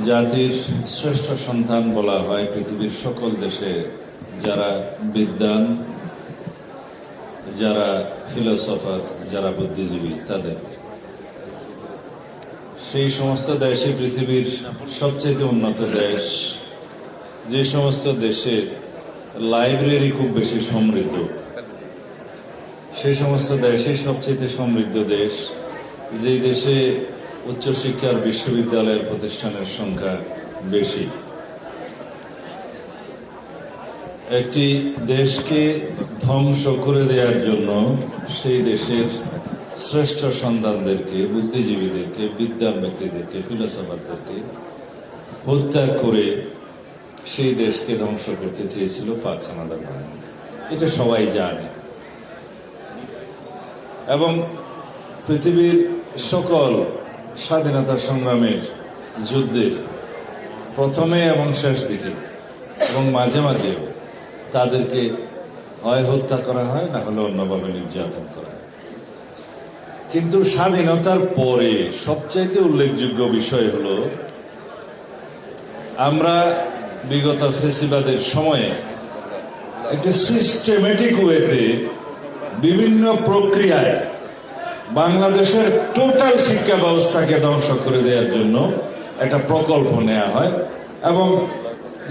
জাতির শ্রেষ্ঠ সন্তান বলা হয় পৃথিবীর সকল দেশে যারা বিদ্বান, যারা ফিলোসফার, যারা বুদ্ধিজীবী, তাদের সেই সমস্ত দেশে পৃথিবীর সবচেয়ে উন্নত দেশ, যে সমস্ত দেশের লাইব্রেরি খুব বেশি সমৃদ্ধ, সেই সমস্ত দেশে সবচেয়ে সমৃদ্ধ দেশ, যে দেশে উচ্চশিক্ষার বিশ্ববিদ্যালয়ের প্রতিষ্ঠানের সংখ্যা বেশি। একটি দেশকে ধ্বংস করে দেওয়ার জন্য সেই দেশের শ্রেষ্ঠ সন্তানদেরকে, বুদ্ধিজীবীদেরকে, বিদ্বান ব্যক্তিদেরকে, ফিলোসফারদেরকে হত্যা করে সেই দেশকে ধ্বংস করতে চেয়েছিল পাক হানাদার বাহিনী। এটা সবাই জানে। এবং পৃথিবীর সকল স্বাধীনতা সংগ্রামের যুদ্ধের প্রথমে এবং শেষ দিকে এবং মাঝে মাঝে তাদেরকে হয় হত্যা করা হয়, না হলে অন্যভাবে নির্যাতন করা হয়। কিন্তু স্বাধীনতার পরে সবচাইতে উল্লেখযোগ্য বিষয় হলো আমরা বিগত ফেসিবাদের সময়ে একটি সিস্টেমেটিক ওয়েতে বিভিন্ন প্রক্রিয়ায় বাংলাদেশের টোটাল শিক্ষা ব্যবস্থাকে ধ্বংস করে দেওয়ার জন্য একটা প্রকল্প নেওয়া হয় এবং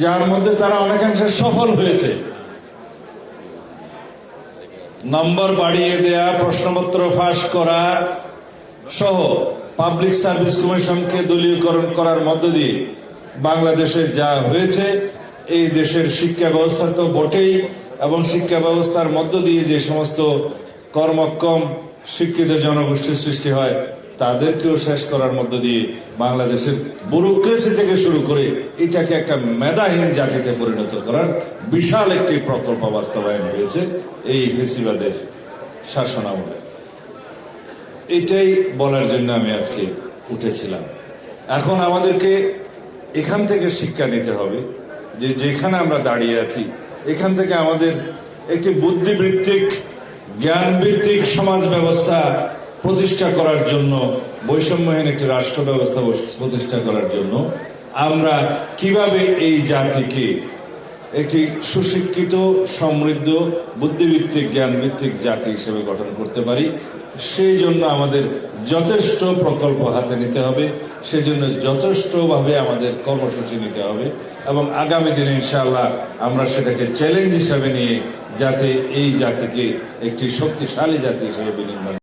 যার মধ্যে তারা অনেকাংশে সফল হয়েছে। নম্বর বাড়িয়ে দেয়া, প্রশ্নপত্র ফাঁস করা সহ পাবলিক সার্ভিস কমিশনকে দলীয়করণ করার মধ্য দিয়ে বাংলাদেশে যা হয়েছে, এই দেশের শিক্ষা ব্যবস্থা তো বটেই, এবং শিক্ষা ব্যবস্থার মধ্য দিয়ে যে সমস্ত কর্মক্ষম শিক্ষিত জনগোষ্ঠীর সৃষ্টি হয় তাদেরকেও শেষ করার মধ্য দিয়ে বাংলাদেশের ব্যুরোক্রেসি থেকে শুরু করে এটাকে একটা মেধাহীন জাতিতে পরিণত করার বিশাল একটি প্রকল্প বাস্তবায়ন হয়েছে এই ফেসিবাদের শাসনামলে। এটাই বলার জন্য আমি আজকে উঠেছিলাম। এখন আমাদেরকে এখান থেকে শিক্ষা নিতে হবে যে যেখানে আমরা দাঁড়িয়ে আছি এখান থেকে আমাদের একটি বুদ্ধিবৃত্তিক, জ্ঞানভিত্তিক সমাজ ব্যবস্থা প্রতিষ্ঠা করার জন্য, বৈষম্যহীন একটি রাষ্ট্র ব্যবস্থা প্রতিষ্ঠা করার জন্য আমরা কিভাবে এই জাতিকে একটি সুশিক্ষিত, সমৃদ্ধ, বুদ্ধিভিত্তিক, জ্ঞানভিত্তিক জাতি হিসেবে গঠন করতে পারি, সেই জন্য আমাদের যথেষ্ট প্রকল্প হাতে নিতে হবে, সেজন্য যথেষ্টভাবে আমাদের কর্মসূচি নিতে হবে এবং আগামী দিনে ইনশাআল্লাহ আমরা সেটাকে চ্যালেঞ্জ হিসাবে নিয়ে যাতে এই জাতিকে একটি শক্তিশালী জাতি হিসেবে বিনির্মাণ